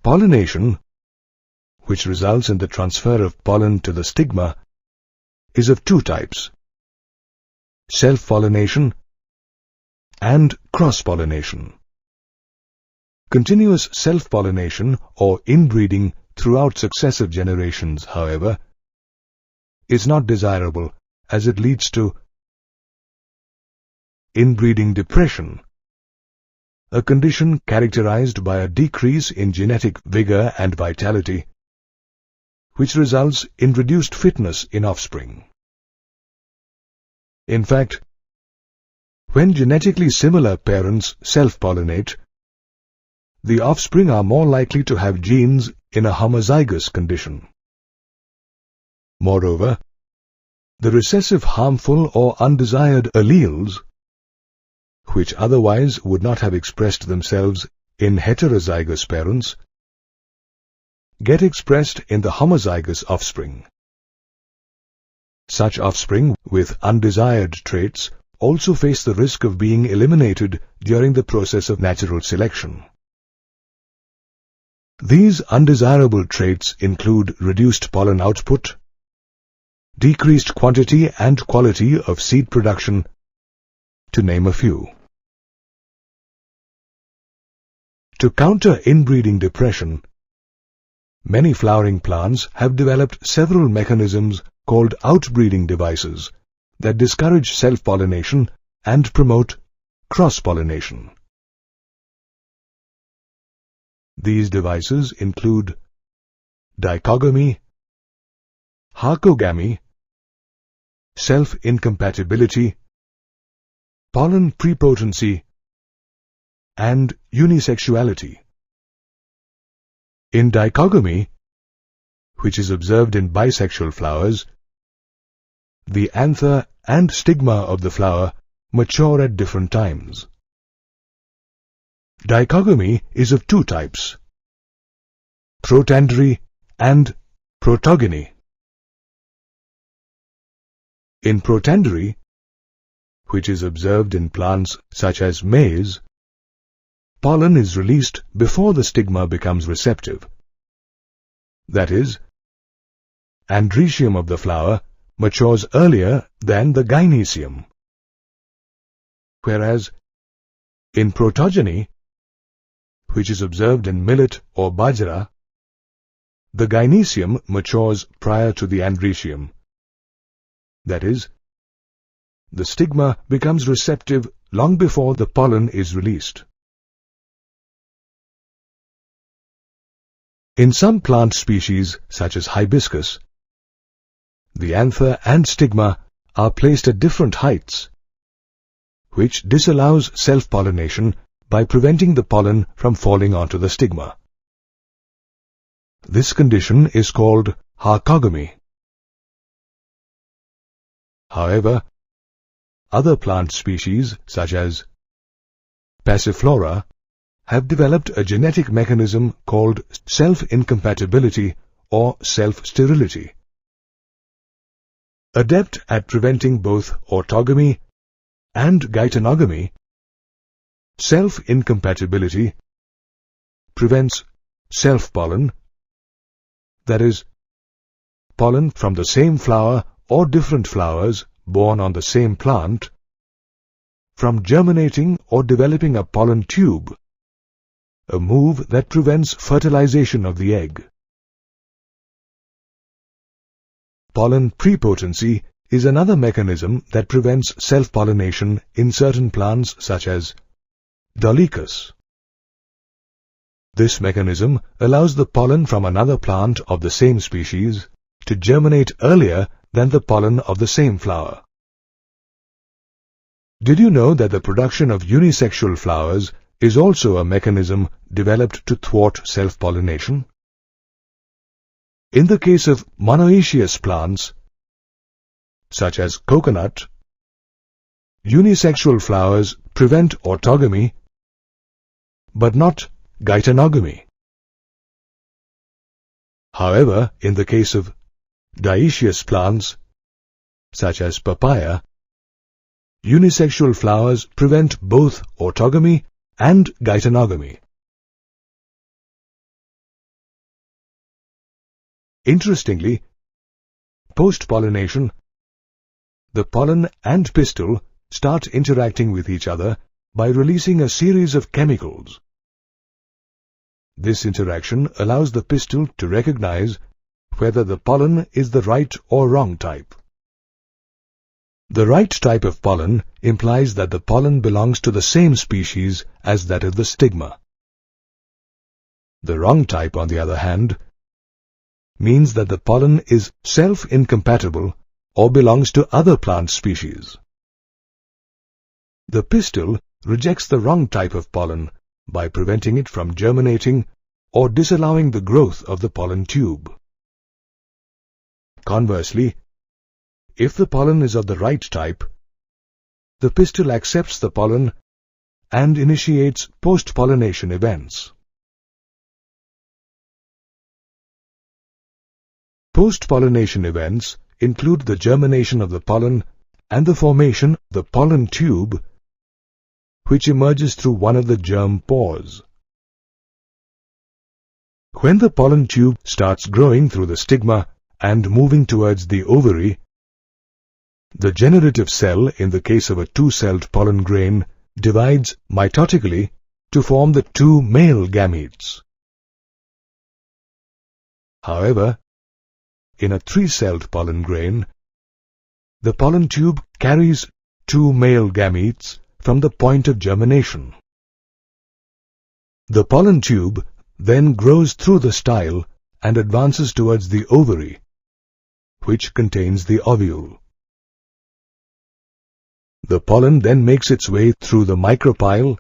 Pollination, which results in the transfer of pollen to the stigma, is of two types: self-pollination and cross-pollination. Continuous self-pollination or inbreeding throughout successive generations, however, is not desirable as it leads to inbreeding depression, a condition characterized by a decrease in genetic vigor and vitality, which results in reduced fitness in offspring. In fact, when genetically similar parents self-pollinate, the offspring are more likely to have genes in a homozygous condition. Moreover, the recessive harmful or undesired alleles, which otherwise would not have expressed themselves in heterozygous parents, get expressed in the homozygous offspring. Such offspring with undesired traits also face the risk of being eliminated during the process of natural selection. These undesirable traits include reduced pollen output, decreased quantity and quality of seed production, to name a few. To counter inbreeding depression, many flowering plants have developed several mechanisms called outbreeding devices that discourage self-pollination and promote cross-pollination. These devices include dichogamy, harcogamy, self-incompatibility, pollen prepotency, and unisexuality. In dichogamy, which is observed in bisexual flowers, the anther and stigma of the flower mature at different times. Dichogamy is of two types: protandry and protogony. In protandry, which is observed in plants such as maize, pollen is released before the stigma becomes receptive. That is, androecium of the flower matures earlier than the gynoecium. Whereas, in protogony, which is observed in millet or bajra, the gynoecium matures prior to the androecium. That is, the stigma becomes receptive long before the pollen is released. In some plant species, such as hibiscus, the anther and stigma are placed at different heights, which disallows self-pollination by preventing the pollen from falling onto the stigma. This condition is called harcogamy. However, other plant species, such as passiflora, have developed a genetic mechanism called self-incompatibility or self-sterility. Adept at preventing both orthogamy and geitonogamy, self-incompatibility prevents self-pollen, that is, pollen from the same flower or different flowers born on the same plant, from germinating or developing a pollen tube, a move that prevents fertilization of the egg. Pollen prepotency is another mechanism that prevents self-pollination in certain plants such as Dolichos. This mechanism allows the pollen from another plant of the same species to germinate earlier than the pollen of the same flower. Did you know that the production of unisexual flowers is also a mechanism developed to thwart self-pollination? In the case of monoecious plants, such as coconut, unisexual flowers prevent orthogamy, but not geitonogamy. However, in the case of dioecious plants, such as papaya, unisexual flowers prevent both orthogamy and geitonogamy. Interestingly, post-pollination, the pollen and pistil start interacting with each other by releasing a series of chemicals. This interaction allows the pistil to recognize whether the pollen is the right or wrong type. The right type of pollen implies that the pollen belongs to the same species as that of the stigma. The wrong type, on the other hand, means that the pollen is self-incompatible or belongs to other plant species. The pistil rejects the wrong type of pollen by preventing it from germinating or disallowing the growth of the pollen tube. Conversely, if the pollen is of the right type, the pistil accepts the pollen and initiates post-pollination events. Post-pollination events include the germination of the pollen and the formation of the pollen tube, which emerges through one of the germ pores. When the pollen tube starts growing through the stigma and moving towards the ovary, the generative cell, in the case of a two-celled pollen grain, divides mitotically to form the two male gametes. However, in a three-celled pollen grain, the pollen tube carries two male gametes from the point of germination. The pollen tube then grows through the style and advances towards the ovary, which contains the ovule. The pollen then makes its way through the micropyle,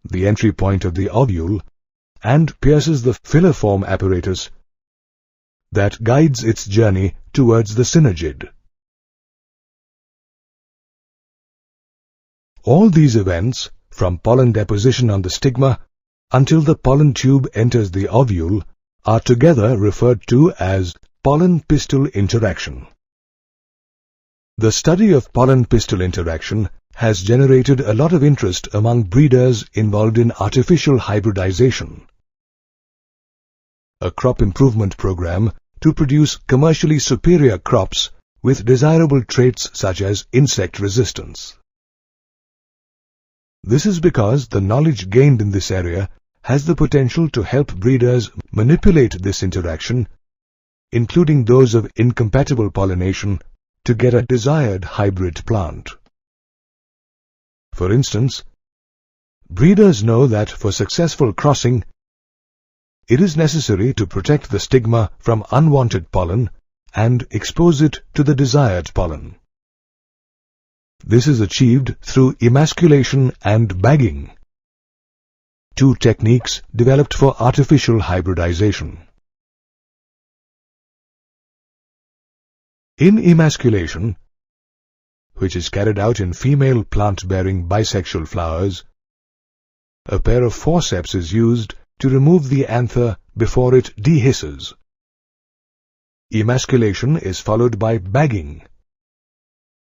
the entry point of the ovule, and pierces the filiform apparatus that guides its journey towards the synagid. All these events, from pollen deposition on the stigma until the pollen tube enters the ovule, are together referred to as pollen-pistil interaction. The study of pollen-pistil interaction has generated a lot of interest among breeders involved in artificial hybridization, a crop improvement program to produce commercially superior crops with desirable traits such as insect resistance. This is because the knowledge gained in this area has the potential to help breeders manipulate this interaction, including those of incompatible pollination, to get a desired hybrid plant. For instance, breeders know that for successful crossing, it is necessary to protect the stigma from unwanted pollen and expose it to the desired pollen. This is achieved through emasculation and bagging, two techniques developed for artificial hybridization. In emasculation, which is carried out in female plant-bearing bisexual flowers, a pair of forceps is used to remove the anther before it dehisces. Emasculation is followed by bagging,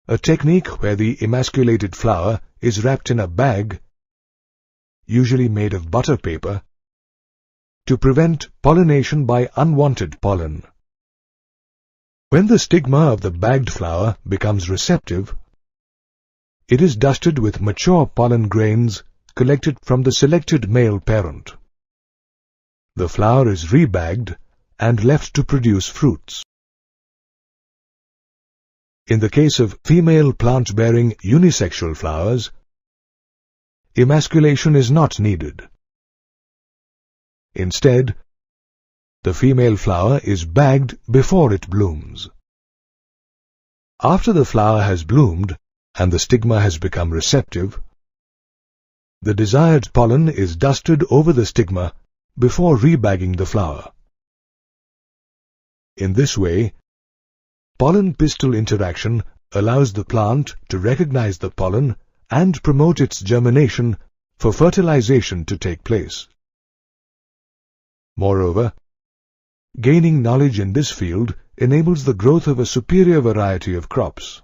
a technique where the emasculated flower is wrapped in a bag, usually made of butter paper, to prevent pollination by unwanted pollen. When the stigma of the bagged flower becomes receptive, it is dusted with mature pollen grains collected from the selected male parent. The flower is rebagged and left to produce fruits. In the case of female plant-bearing unisexual flowers, emasculation is not needed. Instead, the female flower is bagged before it blooms. After the flower has bloomed and the stigma has become receptive, the desired pollen is dusted over the stigma before rebagging the flower. In this way, pollen-pistil interaction allows the plant to recognize the pollen and promote its germination for fertilization to take place. Moreover, gaining knowledge in this field enables the growth of a superior variety of crops.